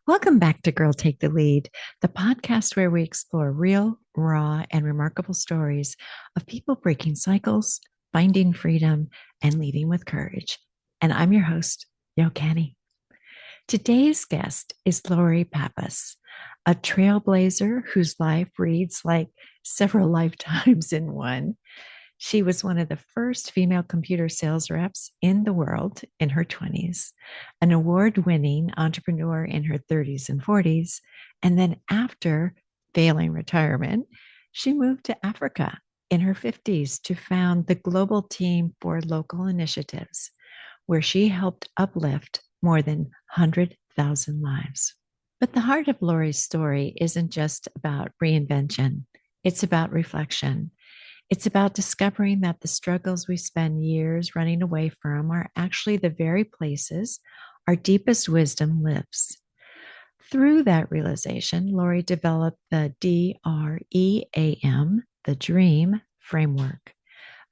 Welcome back to Girl Take the Lead, the podcast where we explore real, raw, and remarkable stories of people breaking cycles, finding freedom, and leading with courage. And I'm your host, Yo Canny. Today's guest is Lori Pappas, a trailblazer whose life reads like several lifetimes in one. She was one of the first female computer sales reps in the world in her 20s, an award winning entrepreneur in her 30s and 40s. And then, after failing retirement, she moved to Africa in her 50s to found the Global Team for Local Initiatives, where she helped uplift more than 100,000 lives. But the heart of Lori's story isn't just about reinvention, it's about reflection. It's about discovering that the struggles we spend years running away from are actually the very places our deepest wisdom lives. Through that realization, Lori developed the D.R.E.A.M, the DREAM framework,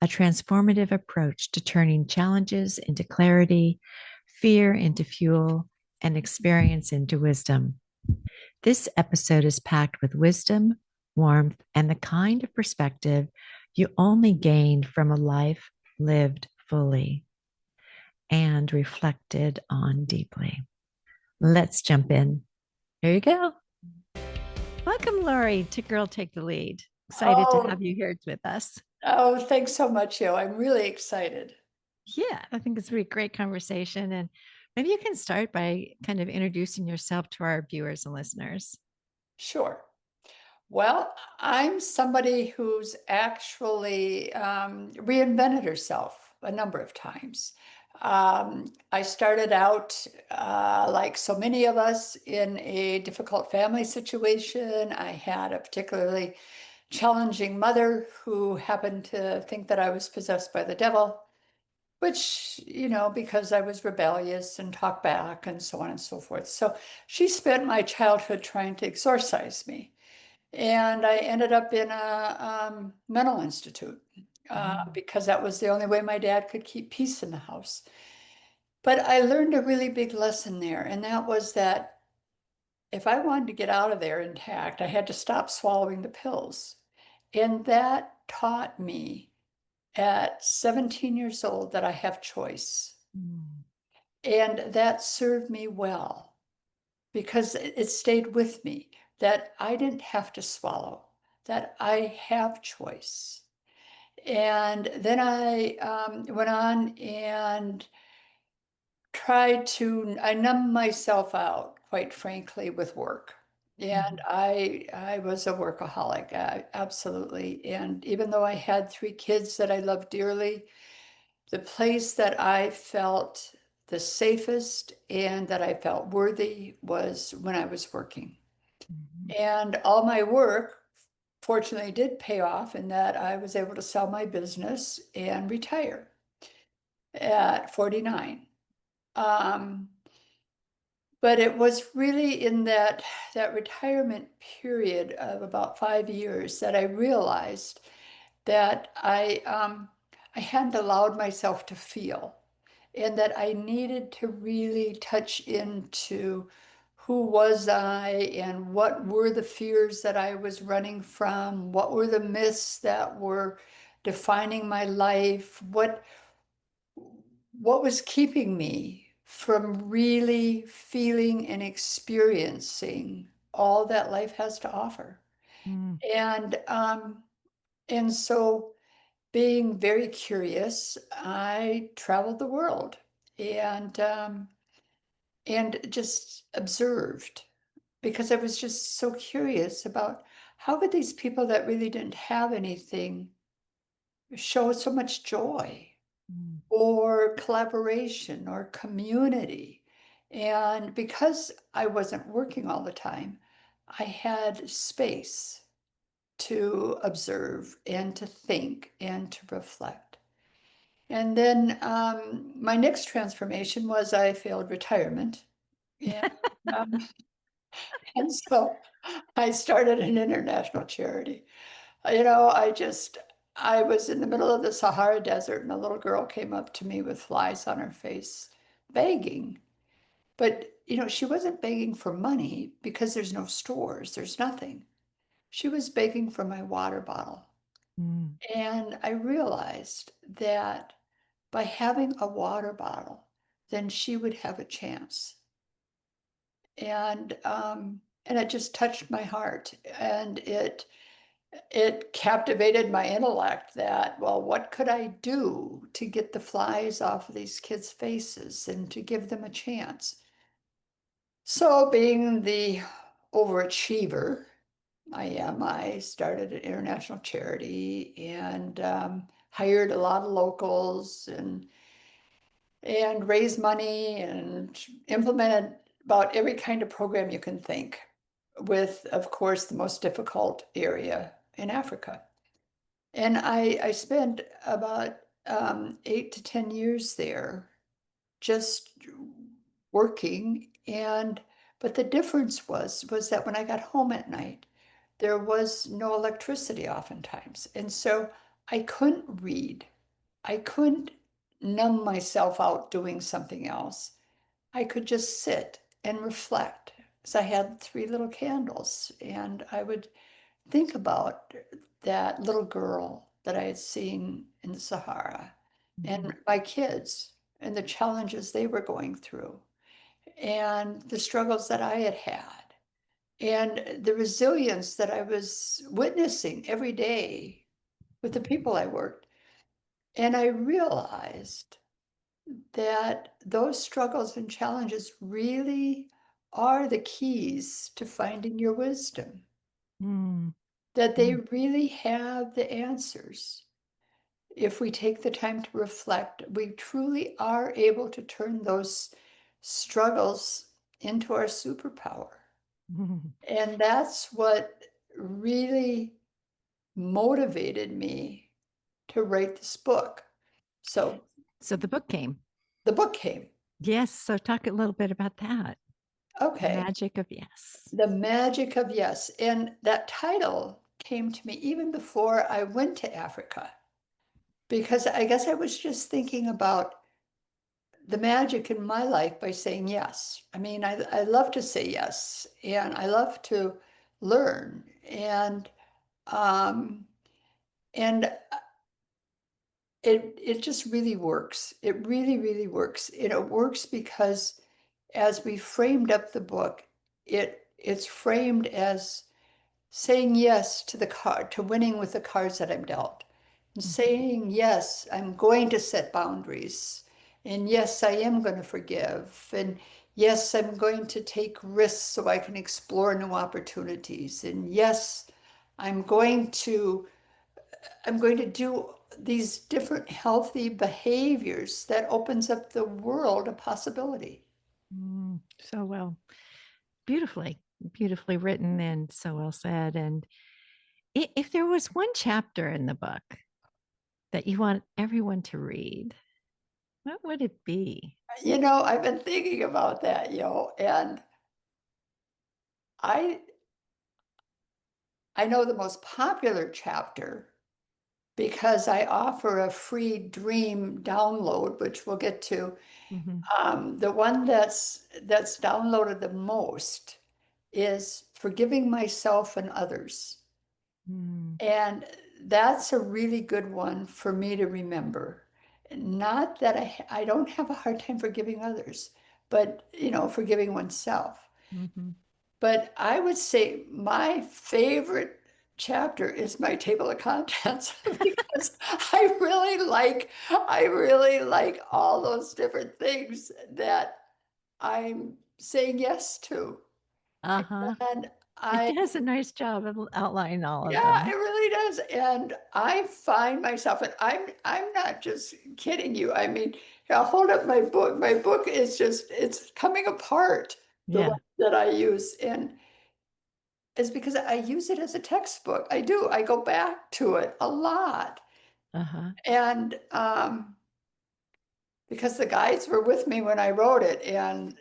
a transformative approach to turning challenges into clarity, fear into fuel, and experience into wisdom. This episode is packed with wisdom, warmth, and the kind of perspective you only gain from a life lived fully and reflected on deeply. Let's jump in. Here you go. Welcome, Lori, to Girl Take the Lead. Excited to Oh, have you here with us. oh, thanks so much, Yo. I'm really excited. Yeah, I think it's a great conversation. And maybe you can start by kind of introducing yourself to our viewers and listeners. Sure. Well, I'm somebody who's actually reinvented herself a number of times. I started out, like so many of us, in a difficult family situation. I had a particularly challenging mother who happened to think that I was possessed by the devil. Which, because I was rebellious and talked back and so on and so forth. So she spent my childhood trying to exorcise me. And I ended up in a mental institute because that was the only way my dad could keep peace in the house. But I learned a really big lesson there, and that was that if I wanted to get out of there intact, I had to stop swallowing the pills. And that taught me at 17 years old that I have choice. Mm. And that served me well because it stayed with me that I didn't have to swallow, that I have choice. And then I went on and I numbed myself out, quite frankly, with work. And Mhm. I was a workaholic, absolutely. And even though I had three kids that I loved dearly, the place that I felt the safest and that I felt worthy was when I was working. Mhm. And all my work, fortunately, did pay off in that I was able to sell my business and retire at 49. Um, but it was really in that retirement period of about 5 years that I realized that I hadn't allowed myself to feel, and that I needed to really touch into who was I and what were the fears that I was running from, what were the myths that were defining my life, what was keeping me from really feeling and experiencing all that life has to offer. Mm. And so being very curious, I traveled the world and just observed because I was just so curious about how could these people that really didn't have anything show so much joy Mm. or collaboration or community. And because I wasn't working all the time, I had space to observe and to think and to reflect. And then my next transformation was I failed retirement. And, um, and so I started an international charity. I was in the middle of the Sahara Desert and a little girl came up to me with flies on her face, begging. But, she wasn't begging for money because there's no stores, there's nothing. She was begging for my water bottle. Mm. And I realized that by having a water bottle, then she would have a chance. And it just touched my heart, and it captivated my intellect that, well, what could I do to get the flies off of these kids' faces and to give them a chance? So, being the overachiever I started an international charity and hired a lot of locals and raised money and implemented about every kind of program you can think, with, of course, the most difficult area in Africa. And I spent about 8 to 10 years there just working. But the difference was that when I got home at night, there was no electricity oftentimes. And so I couldn't read. I couldn't numb myself out doing something else. I could just sit and reflect. So I had three little candles, and I would think about that little girl that I had seen in the Sahara Mhm. and my kids and the challenges they were going through and the struggles that I had had and the resilience that I was witnessing every day with the people I worked. And I realized that those struggles and challenges really are the keys to finding your wisdom, Mm. that they Mm. really have the answers. If we take the time to reflect, we truly are able to turn those struggles into our superpower. Mm. And that's what really motivated me to write this book. So So the book came. the book came. Yes. So talk a little bit about that. The Okay. magic of yes. The Magic of Yes. And that title came to me even before I went to Africa, because I guess I was just thinking about the magic in my life by saying yes. I mean, I love to say yes, and I love to learn, um, and it just really works. It really, really works. And it works because as we framed up the book, it's framed as saying yes to the card, to winning with the cards that I'm dealt, and Mhm. saying yes, I'm going to set boundaries, and yes, I am going to forgive, and yes, I'm going to take risks so I can explore new opportunities, and yes, I'm going to I'm going to do these different healthy behaviors that opens up the world of possibility. Mm. So well, beautifully, beautifully written and so well said. And if there was one chapter in the book that you want everyone to read, what would it be? I've been thinking about that, and I I know the most popular chapter because I offer a free dream download, which we'll get to. Mhm. The one that's downloaded the most is forgiving myself and others. Mm. And that's a really good one for me to remember. Not that I don't have a hard time forgiving others, but forgiving oneself. Mhm. But I would say my favorite chapter is my table of contents because I really like all those different things that I'm saying yes to. Uh-huh. And It I does a nice job of outlining all of Yeah, it them. really does. And I find myself, and I'm not just kidding you. I mean, I'll hold up my book. My book is just, it's coming apart, the one Yeah. that I use. And it's because I use it as a textbook. I do. I go back to it a lot. Uh-huh. And because the guides were with me when I wrote it, and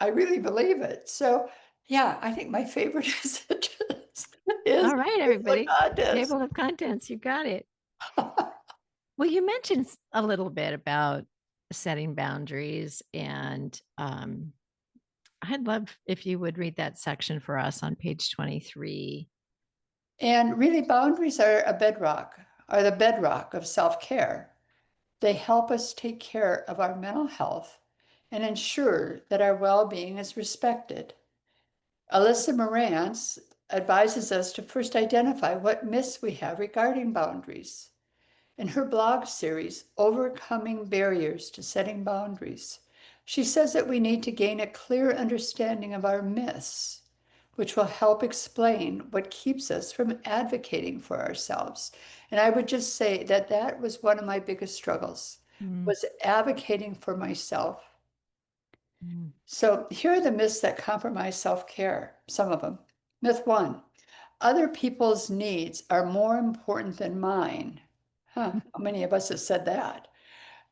I really believe it. So yeah, I think my favorite is All right, the everybody. contest. Table of contents. You got it. Well, you mentioned a little bit about setting boundaries and I'd love if you would read that section for us on page 23. And really, boundaries are the bedrock of self-care. They help us take care of our mental health and ensure that our well-being is respected. Alyssa Morantz advises us to first identify what myths we have regarding boundaries. In her blog series, Overcoming Barriers to Setting Boundaries, she says that we need to gain a clear understanding of our myths, which will help explain what keeps us from advocating for ourselves. And I would just say that that was one of my biggest struggles, Mm, was advocating for myself. mm, So here are the myths that compromise self-care, some of them. Myth one, other people's needs are more important than mine. Huh, how many of us have said that?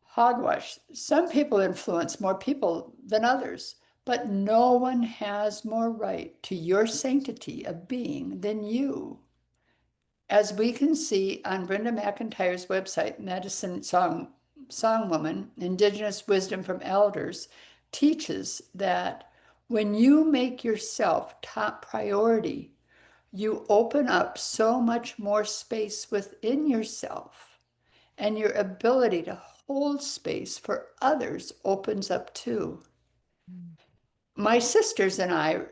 Hogwash. Some people influence more people than others, but no one has more right to your sanctity of being than you. As we can see on Brenda McIntyre's website, Medicine Songwoman, Indigenous Wisdom from Elders, teaches that when you make yourself top priority, you open up so much more space within yourself, and your ability to hold space for others opens up too. mm, My sisters and I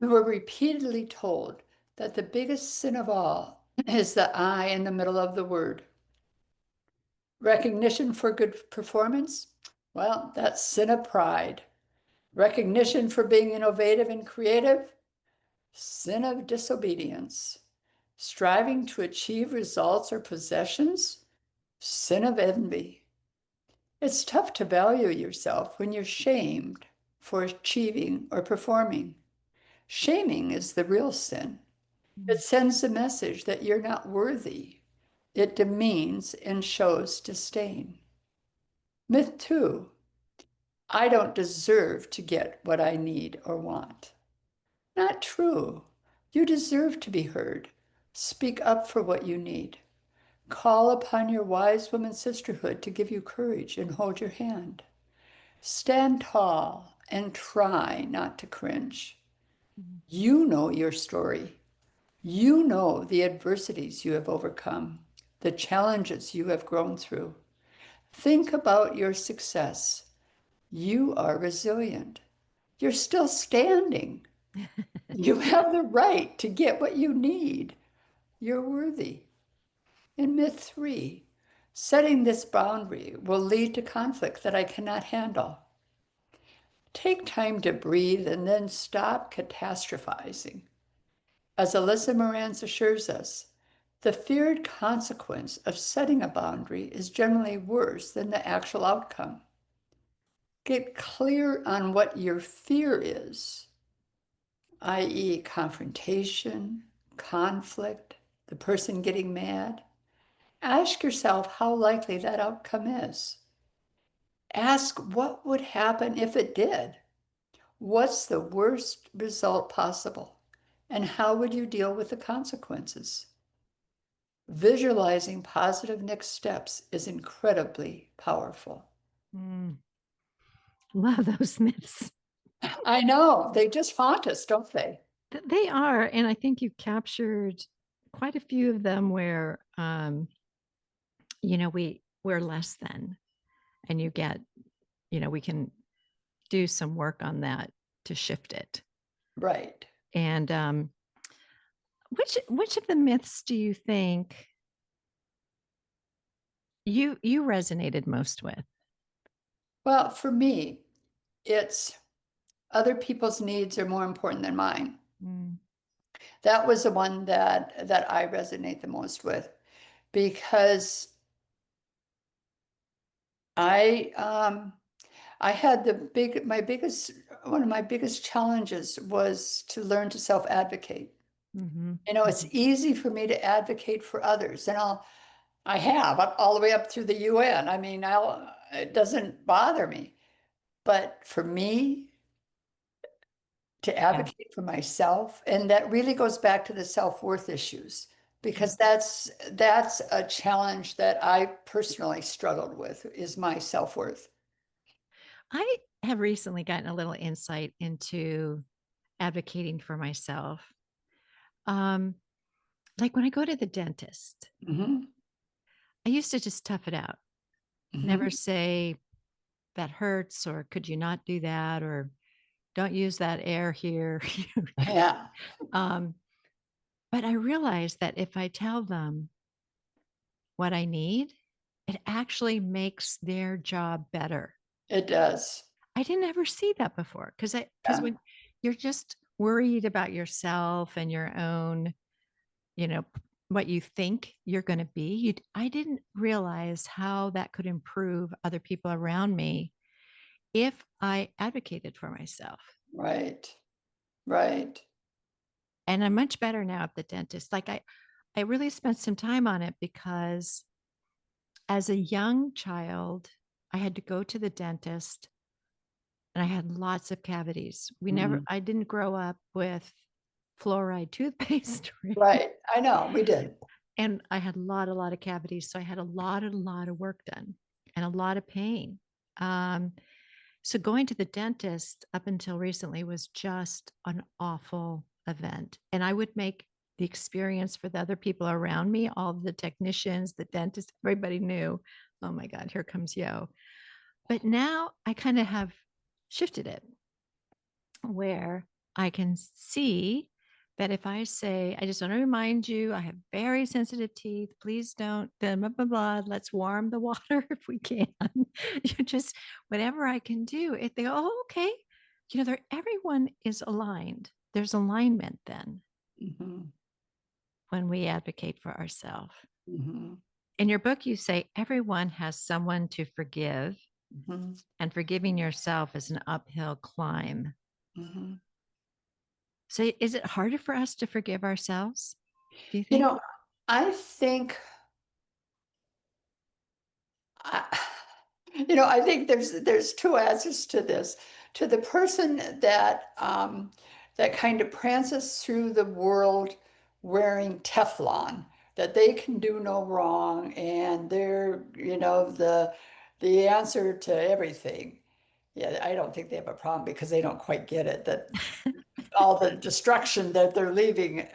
were repeatedly told that the biggest sin of all is the I in the middle of the word. Recognition for good performance? Well, that's sin of pride. Recognition for being innovative and creative? Sin of disobedience. Striving to achieve results or possessions? Sin of envy. It's tough to value yourself when you're shamed for achieving or performing. Shaming is the real sin. It mm, sends the message that you're not worthy. It demeans and shows disdain. Myth two, I don't deserve to get what I need or want. Not true. You deserve to be heard. Speak up for what you need. Call upon your wise woman sisterhood to give you courage and hold your hand. Stand tall and try not to cringe. mm, You know your story. You know the adversities you have overcome, the challenges you have grown through. Think about your success. You are resilient. You're still standing. You have the right to get what you need. You're worthy. And myth three, setting this boundary will lead to conflict that I cannot handle. Take time to breathe and then stop catastrophizing. As Alyssa Morantz assures us, the feared consequence of setting a boundary is generally worse than the actual outcome. Get clear on what your fear is, i.e., confrontation, conflict, the person getting mad. Ask yourself how likely that outcome is. Ask what would happen if it did. What's the worst result possible? And how would you deal with the consequences? Visualizing positive next steps is incredibly powerful. mm. Love those myths. I know, they just haunt us, don't they? They are, and I think you captured quite a few of them where we're less than, and you get, we can do some work on that to shift it. Right. And which of the myths do you think you resonated most with? Well, for me, it's other people's needs are more important than mine. Mm, That was the one that I resonate the most with because I I had one of my biggest challenges was to learn to self-advocate. mhm, You know, it's mhm. easy for me to advocate for others, and I have all the way up through the UN. I mean, it doesn't bother me. But for me to Yeah. advocate for myself, and that really goes back to the self-worth issues, Yeah. because that's a challenge that I personally struggled with is my self-worth. I have recently gotten a little insight into advocating for myself. Um, like when I go to the dentist, Hmm. I used to just tough it out, never Hmm. say that hurts or could you not do that or don't use that air here. Yeah, um, but I realized that if I tell them what I need, it actually makes their job better. it does. I didn't ever see that before because Yeah, when you're just worried about yourself and your own, you know, what you think you're going to be, I didn't realize how that could improve other people around me if I advocated for myself. right, right. And I'm much better now at the dentist. I really spent some time on it because as a young child, I had to go to the dentist and I had lots of cavities. Mhm. I didn't grow up with fluoride toothpaste. Right. I know, we did. And I had a lot of cavities. So I had a lot of work done and a lot of pain. Um, so going to the dentist up until recently was just an awful event. And I would make the experience for the other people around me, all the technicians, the dentist, everybody knew, oh my God, here comes Yo. But now I kind of have shifted it where I can see that if I say, I just want to remind you, I have very sensitive teeth. Please don't, blah, blah, blah, blah. Let's warm the water if we can. You just, whatever I can do. If they go, oh, okay. Everyone is aligned. There's alignment then Hmm. when we advocate for ourselves. Hmm. In your book, you say everyone has someone to forgive, Hmm. and forgiving yourself is an uphill climb. Hmm. So is it harder for us to forgive ourselves? Do you You think? know, I think I, I think there's two answers to this. To the person that kind of prances through the world wearing Teflon, that they can do no wrong and they're, the answer to everything. Yeah, I don't think they have a problem because they don't quite get it that all the destruction that they're leaving,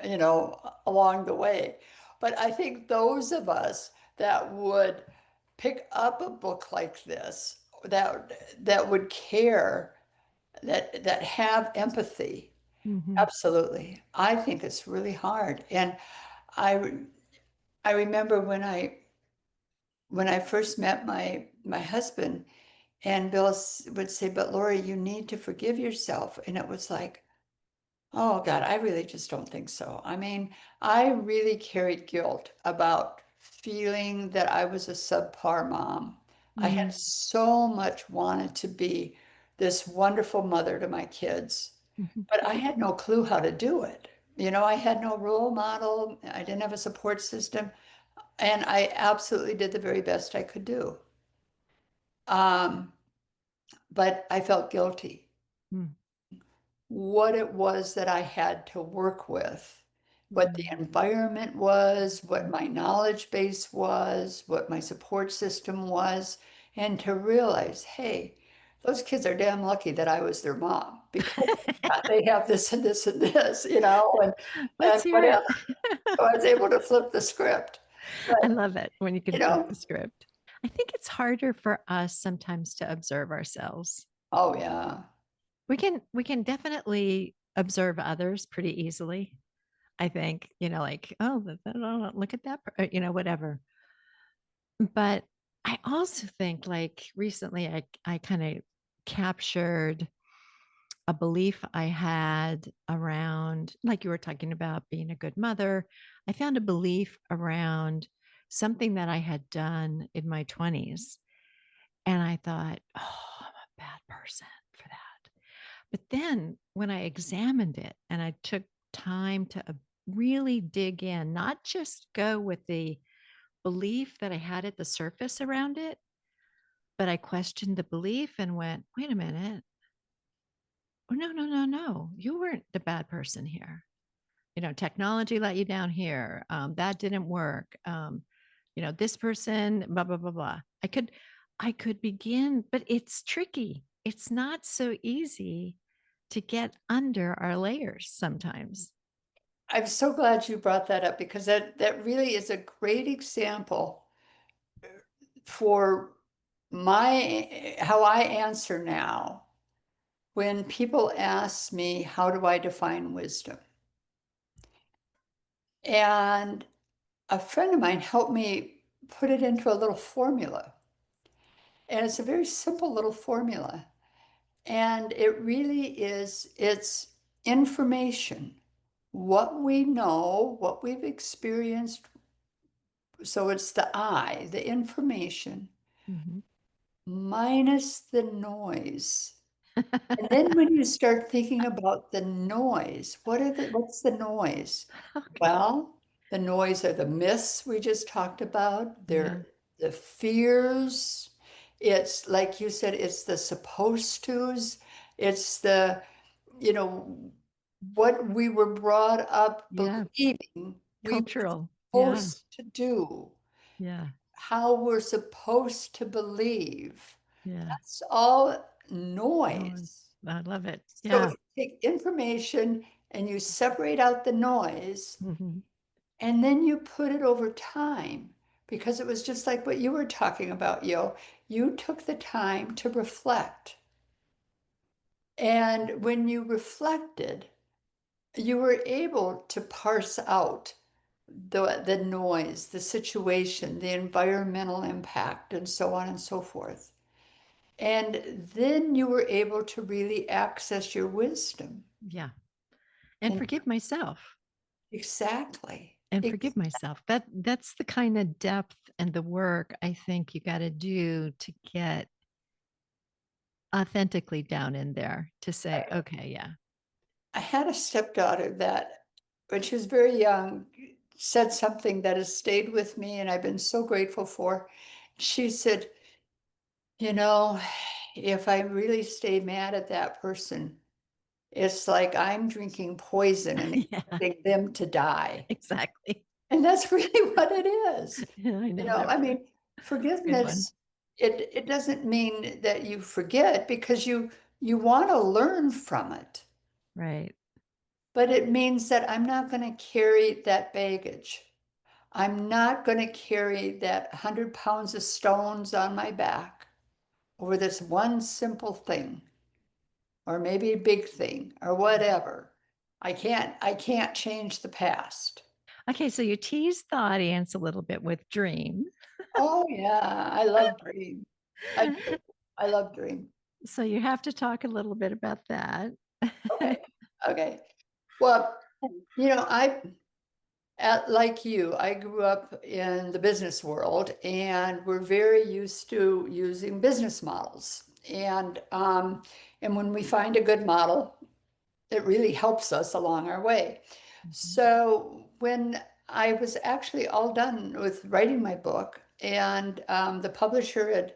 along the way. But I think those of us that would pick up a book like this, that would care, that have empathy, Mhm. absolutely. I think it's really hard. And I I remember when I first met my husband, and Bill would say, "But Lori, you need to forgive yourself." And it was like, oh God, I really just don't think so. I mean, I really carried guilt about feeling that I was a subpar mom. I had Mhm. so much wanted to be this wonderful mother to my kids, Mhm. but I had no clue how to do it. I had no role model. I didn't have a support system, and I absolutely did the very best I could do. Um, but I felt guilty. Mhm. What it was that I had to work with, what the Mhm. environment was, what Mhm. my knowledge base was, what my support system was, and to realize, hey, those kids are damn lucky that I was their mom because they have this and this and this, and Let's hear it. whatever. So I was able to flip the script. I But, love it when you you can flip know, the script. I think it's harder for us sometimes to observe ourselves. oh yeah. We can definitely observe others pretty easily. I think, like, oh, look at that, whatever. But I also think like recently I kind of captured a belief I had around, like you were talking about being a good mother. I found a belief around something that I had done in my 20s. And I thought, oh, I'm a bad person for that. But then when I examined it and I took time to really dig in, not just go with the belief that I had at the surface around it, but I questioned the belief and went, wait a minute. Oh, no, no, no, no. You weren't the bad person here. Technology let you down here. That didn't work. This person, blah, blah, blah, blah. I could begin, but it's tricky. it's not so easy to get under our layers sometimes. I'm so glad you brought that up because that really is a great example for my how I answer now when people ask me, how do I define wisdom? And a friend of mine helped me put it into a little formula. And it's a very simple little formula. And it really is, it's information, what we know, what we've experienced. So it's the I, the information, Mhm. minus the noise. And then when you start thinking about the noise, what's the noise? Okay. Well, the noise are the myths we just talked about. Yeah. They're the fears. It's like you said, it's the supposed tos. It's the, you know, what we were brought up Yeah. believing we were Cultural. Yeah. supposed to do, Yeah. how we're supposed to believe. Yeah. That's all No, noise. I love it. So Yeah. you take information and you separate out the noise, Mhm. and then you put it over time. Because it was just like what you were talking about, you took the time to reflect. And when you reflected, you were able to parse out the noise, the situation, the environmental impact, and so on and so forth. And then you were able to really access your wisdom. Yeah. And And forgive myself. exactly. And forgive myself. That's the kind of depth and the work I think you got to do to get authentically down in there to say, okay, yeah. I had a stepdaughter that, when she was very young, said something that has stayed with me and I've been so grateful for. She said, you know, if I really stay mad at that person, it's like I'm drinking poison and Yeah, expecting them to die. exactly. And that's really what it is. Yeah, I You know know, that I one. mean, It's a good one. forgiveness, it doesn't mean that you forget because you want to learn from it. Right. But it means that I'm not going to carry that baggage. I'm not going to carry that 100 pounds of stones on my back over this one simple thing, or maybe a big thing, or whatever. I can't change the past. Okay, so you teased the audience a little bit with dream. Oh yeah, I love dream. I do. I love dream. So you have to talk a little bit about that. Okay. Okay. Well, like you, I grew up in the business world and we're very used to using business models. And when we find a good model, it really helps us along our way. Mhm. So when I was actually all done with writing my book and the publisher had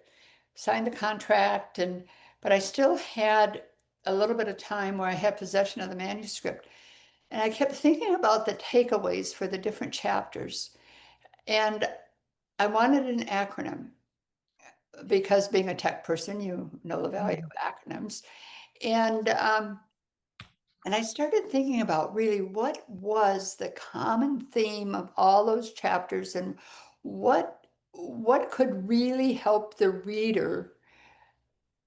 signed the contract but I still had a little bit of time where I had possession of the manuscript. And I kept thinking about the takeaways for the different chapters. And I wanted an acronym because being a tech person, you know the value Mhm. of acronyms. And and I started thinking about really what was the common theme of all those chapters and what could really help the reader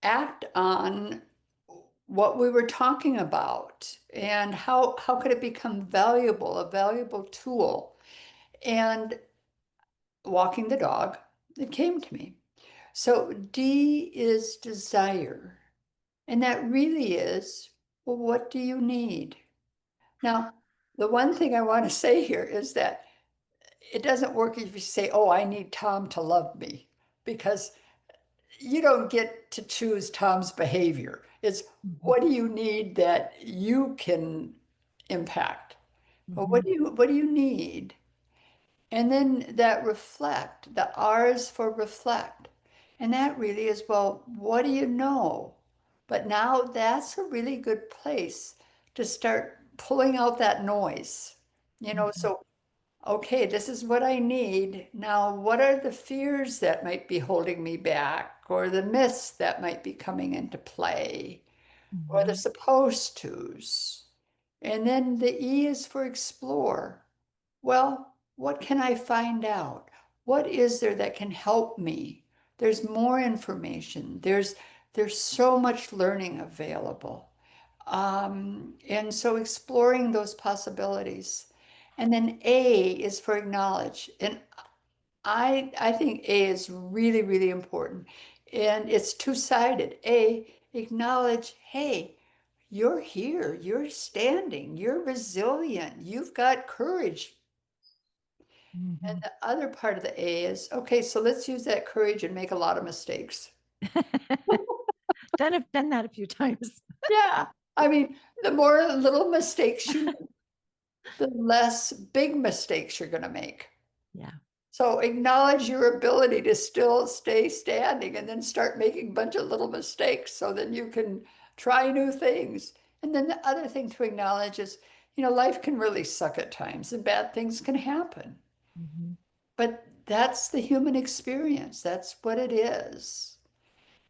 act on what we were talking about and how could it become valuable, a valuable tool. And walking the dog, it came to me. So D is desire. And that really is, well, what do you need? Now, the one thing I want to say here is that it doesn't work if you say, oh, I need Tom to love me, because you don't get to choose Tom's behavior. It's Mhm. what do you need that you can impact? Well, Mhm. what do you need? And then that reflect, the R is for reflect. And that really is, well, what do you know? But now that's a really good place to start pulling out that noise. Mhm. So okay, this is what I need. Now, what are the fears that might be holding me back, or the myths that might be coming into play, or the Mhm. supposed tos? And then the E is for explore. Well, what can I find out? What is there that can help me? There's more information. There's so much learning available. And so exploring those possibilities. And then A is for acknowledge. And I think A is really, really important. And it's two-sided. A, acknowledge, hey, you're here, you're standing, you're resilient, you've got courage. And Mhm. the other part of the A is, okay, so let's use that courage and make a lot of mistakes. Done that a few times. Yeah. I mean, the more little mistakes you make, the less big mistakes you're going to make. Yeah. So acknowledge your ability to still stay standing and then start making a bunch of little mistakes so then you can try new things. And then the other thing to acknowledge is, life can really suck at times and bad things can happen. Mhm. But that's the human experience. That's what it is.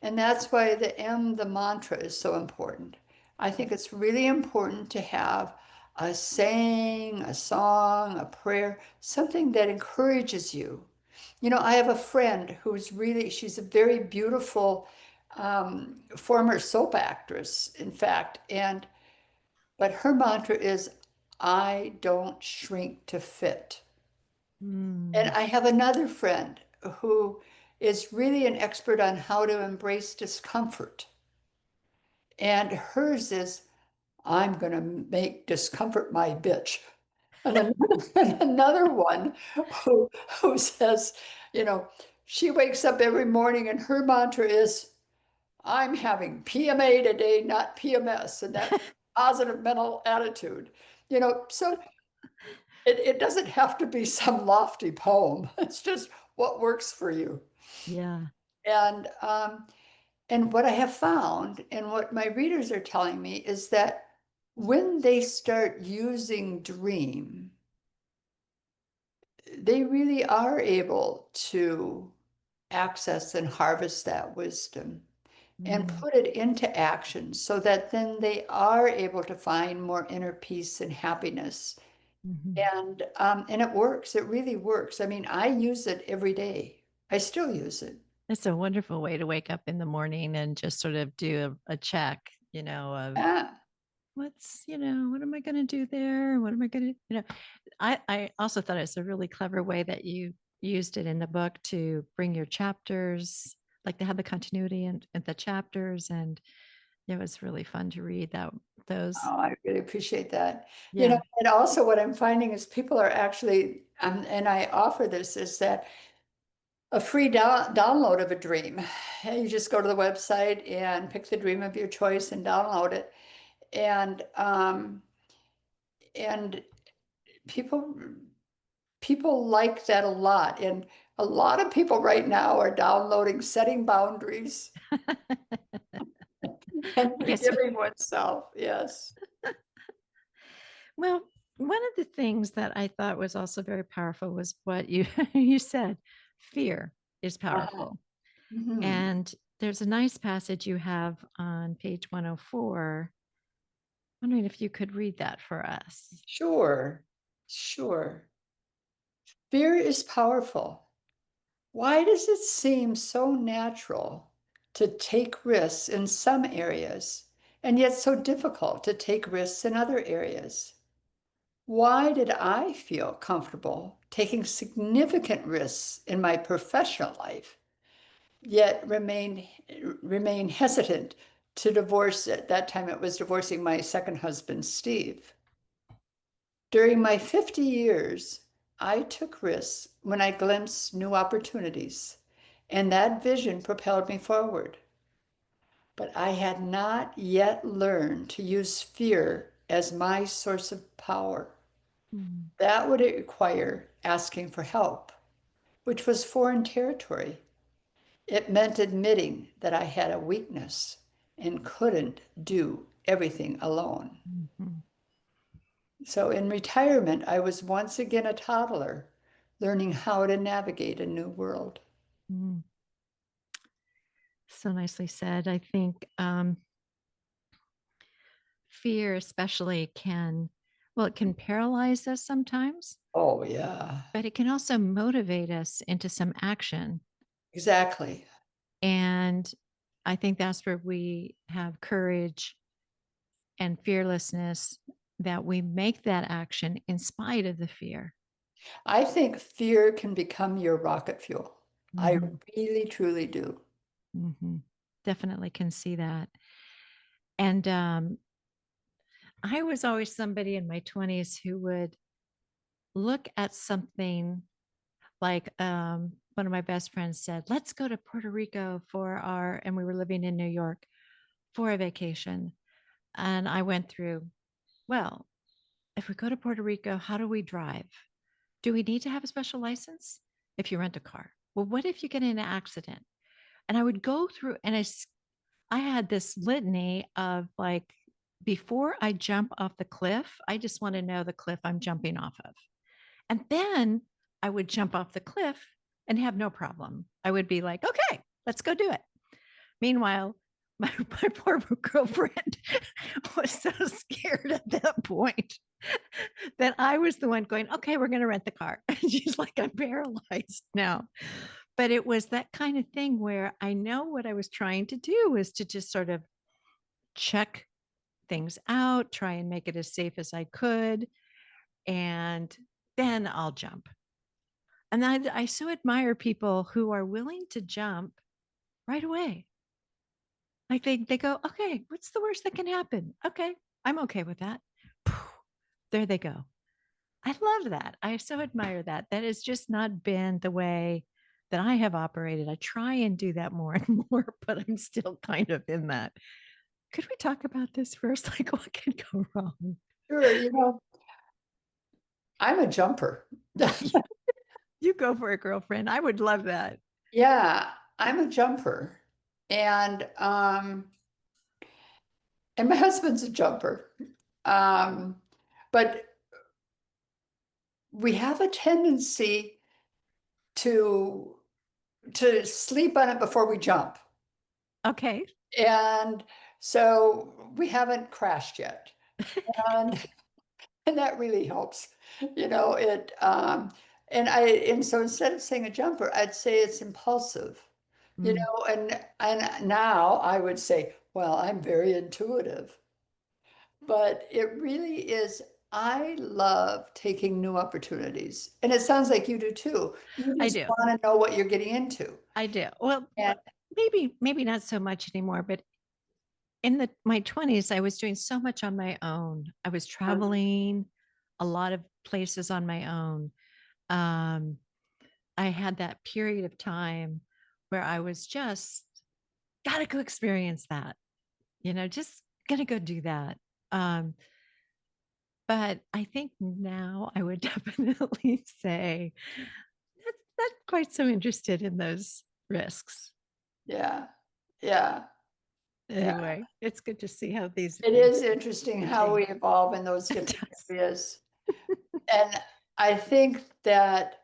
And that's why the M, the mantra, is so important. I think it's really important to have a saying, a song, a prayer, something that encourages you. I have a friend she's a very beautiful former soap actress, in fact, but her mantra is, I don't shrink to fit. And Mm. I have another friend who is really an expert on how to embrace discomfort. And hers is, I'm going to make discomfort my bitch. And another, and another one who says, you know, she wakes up every morning and her mantra is, I'm having PMA today, not PMS, and that positive mental attitude. So it doesn't have to be some lofty poem. It's just what works for you. Yeah. And what I have found, and what my readers are telling me, is that when they start using Dream, they really are able to access and harvest that wisdom and Mm. put it into action so that then they are able to find more inner peace and happiness. Mhm. And it works. It really works. I mean, I use it every day. I still use it. It's a wonderful way to wake up in the morning and just sort of do a check, of Yeah. what am I going to do there? What am I going to, I also thought it's a really clever way that you used it in the book to bring your chapters, like to have the continuity and the chapters. And it was really fun to read those. Oh, I really appreciate that. Yeah. And also what I'm finding is people are actually, and I offer this, is that a free download of a dream. You just go to the website and pick the dream of your choice and download it. And people people like that a lot. And a lot of people right now are downloading Setting Boundaries and I guess you, Forgiving Oneself. Yes. well, one of the things that I thought was also very powerful was what you you said, fear is Uh-huh. powerful. Mhm. And there's a nice passage you have on page 104. Wondering if you could read that for us. Sure. Sure. Fear is powerful. Why does it seem so natural to take risks in some areas and yet so difficult to take risks in other areas? Why did I feel comfortable taking significant risks in my professional life, yet remain hesitant to divorce? At that time, it was divorcing my second husband, Steve. During my 50 years, I took risks when I glimpsed new opportunities, and that vision propelled me forward. But I had not yet learned to use fear as my source of power. Mm. That would require asking for help, which was foreign territory. It meant admitting that I had a weakness and couldn't do everything alone. Mhm. So in retirement, I was once again a toddler, learning how to navigate a new world. Mm, so nicely said. I think fear, especially, well, it can paralyze us sometimes, Oh, yeah, but it can also motivate us into some action. exactly. And I think that's where we have courage and fearlessness that we make that action in spite of the fear. I think fear can become your rocket fuel. I Mm-hmm. really, truly do. Mm-hmm. Definitely can see that. And I was always somebody in my 20s who would look at something like one of my best friends said, let's go to Puerto Rico and we were living in New York for a vacation. And I went through, well, if we go to Puerto Rico, how do we drive? Do we need to have a special license if you rent a car? Well, what if you get in an accident? And I would go through, and I had this litany of like, before I jump off the cliff, I just want to know the cliff I'm jumping off of. And then I would jump off the cliff and have no problem. I would be like, okay, let's go do it. Meanwhile, my poor girlfriend was so scared at that point that I was the one going, okay, we're going to rent the car. And she's like, I'm paralyzed now. But it was that kind of thing where I know what I was trying to do was to just sort of check things out, try and make it as safe as I could, and then I'll jump. And I so admire people who are willing to jump right away. Like they go, okay, what's the worst that can happen? Okay, I'm okay with that. There they go. I love that. I so admire that. That has just not been the way that I have operated. I try and do that more and more, but I'm still kind of in that. Could we talk about this first? Like, what can go wrong? Sure, I'm a jumper. You go for it, girlfriend. I would love that. Yeah, I'm a jumper. And and my husband's a jumper. Um, but we have a tendency to sleep on it before we jump. Okay. And so we haven't crashed yet. And and that really helps. It and so instead of saying a jumper, I'd say it's impulsive. Mm, And now I would say, well, I'm very intuitive. But it really is, I love taking new opportunities. And it sounds like you do too. You I just do. want to know what you're getting into. I do. Well, And maybe not so much anymore, but in my 20s, I was doing so much on my own. I was traveling a lot of places on my own. Um, I had that period of time where I was just gotta go experience that, just gonna go do that. Um, but I think now I would definitely say that's not quite so interested in those risks. yeah, yeah, yeah. Anyway, it's good to see how these It is interesting how change. we evolve in those It different does. areas. And I think that,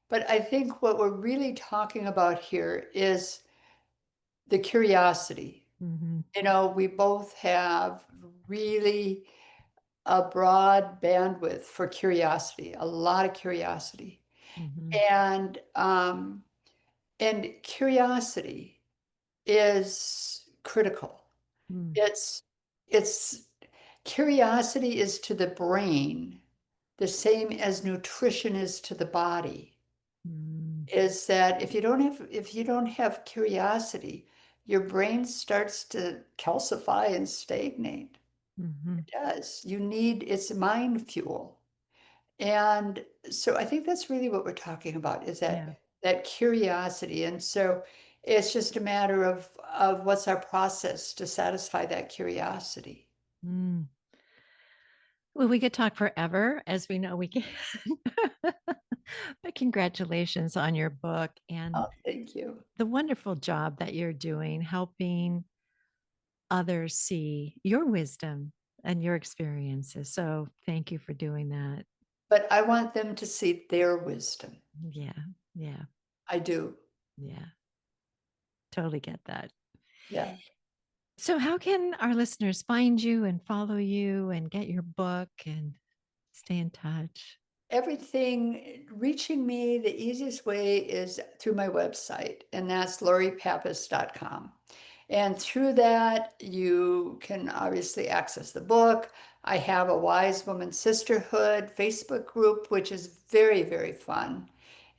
but I think what we're really talking about here is the curiosity. Mhm, We both have really a broad bandwidth for curiosity, a lot of curiosity. mhm, And curiosity is critical. mm, It's it's curiosity is to the brain the same as nutrition is to the body. mm, Is that if you don't have curiosity, your brain starts to calcify and stagnate. mhm. It does. It's mind fuel. And so I think that's really what we're talking about is Yeah. that curiosity. And so it's just a matter of what's our process to satisfy that curiosity. Mm. Well, we could talk forever, as we know we can. But congratulations on your book and Oh, thank you. the wonderful job that you're doing, helping others see your wisdom and your experiences. So thank you for doing that. But I want them to see their wisdom. Yeah. Yeah. I do. Yeah. Totally get that. Yeah. So, how can our listeners find you and follow you and get your book and stay in touch? Everything reaching me, the easiest way is through my website, and that's lauriepappas.com. And through that, you can obviously access the book. I have a Wise Woman Sisterhood Facebook group, which is very, very fun.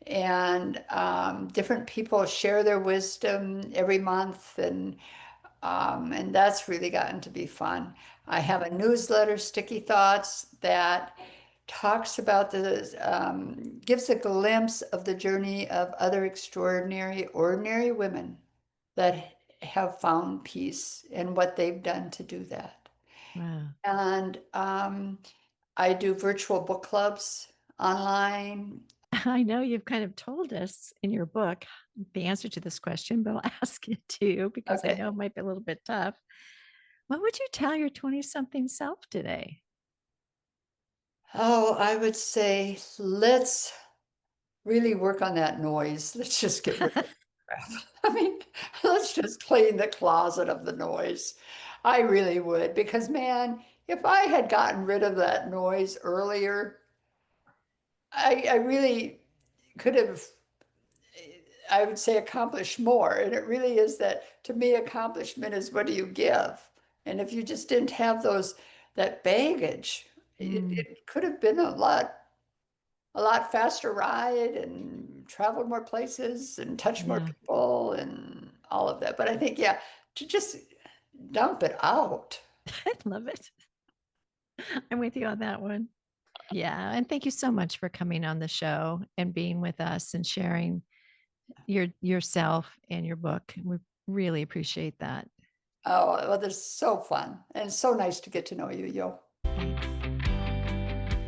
And different people share their wisdom every month, and that's really gotten to be fun. I have a newsletter, Sticky Thoughts, that talks about gives a glimpse of the journey of other extraordinary, ordinary women that have found peace and what they've done to do that. Wow. And I do virtual book clubs online. I know you've kind of told us in your book the answer to this question, but I'll ask it too because I Okay. know it might be a little bit tough. What would you tell your 20 something self today? Oh, I would say let's really work on that noise. Let's just get rid of crap. I mean, let's just clean the closet of the noise. I really would, because man, if I had gotten rid of that noise earlier, I really could have, I would say, accomplished more. And it really is that, to me, accomplishment is what do you give? And if you just didn't have that baggage, Mm, it could have been a lot faster ride and traveled more places and touched more yeah, people and all of that. But I think, yeah, to just dump it out. I love it. I'm with you on that one. Yeah. And thank you so much for coming on the show and being with us and sharing yourself and your book. We really appreciate that. Oh, well, this is so fun and so nice to get to know you, Yo. Thanks.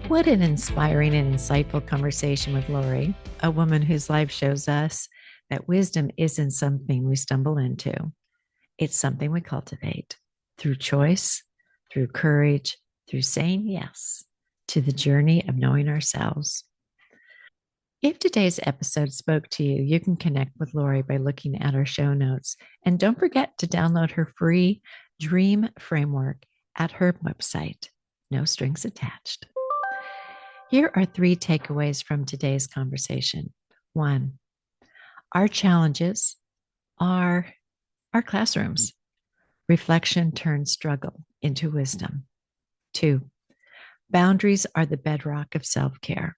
What an inspiring and insightful conversation with Lori, a woman whose life shows us that wisdom isn't something we stumble into. It's something we cultivate through choice, through courage, through saying yes to the journey of knowing ourselves. If today's episode spoke to you, you can connect with Lori by looking at our show notes. And don't forget to download her free dream framework at her website. No strings attached. Here are 3 takeaways from today's conversation. 1, our challenges are our classrooms. Reflection turns struggle into wisdom. 2, boundaries are the bedrock of self care.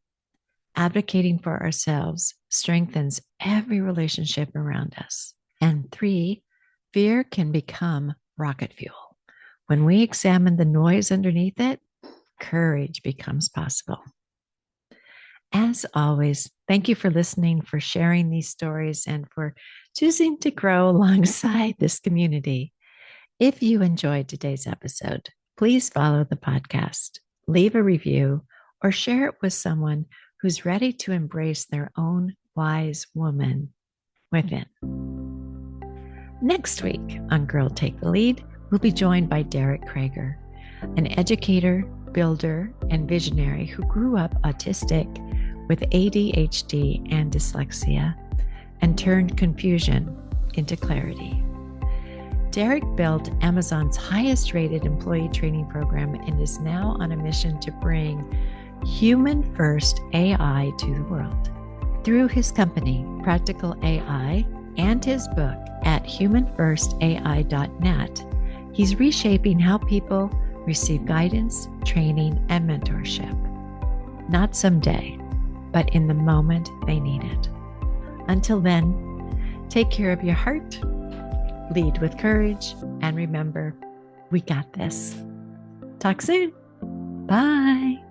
Advocating for ourselves strengthens every relationship around us. And 3, fear can become rocket fuel. When we examine the noise underneath it, courage becomes possible. As always, thank you for listening, for sharing these stories, and for choosing to grow alongside this community. If you enjoyed today's episode, please follow the podcast, leave a review, or share it with someone who's ready to embrace their own wise woman within. Next week on Girl Take the Lead, we'll be joined by Derek Krager, an educator, builder, and visionary who grew up autistic with ADHD and dyslexia and turned confusion into clarity. Derek built Amazon's highest rated employee training program and is now on a mission to bring human first AI to the world. Through his company, Practical AI, and his book at humanfirstai.net, he's reshaping how people receive guidance, training, and mentorship. Not someday, but in the moment they need it. Until then, take care of your heart, lead with courage, and remember, we got this. Talk soon. Bye.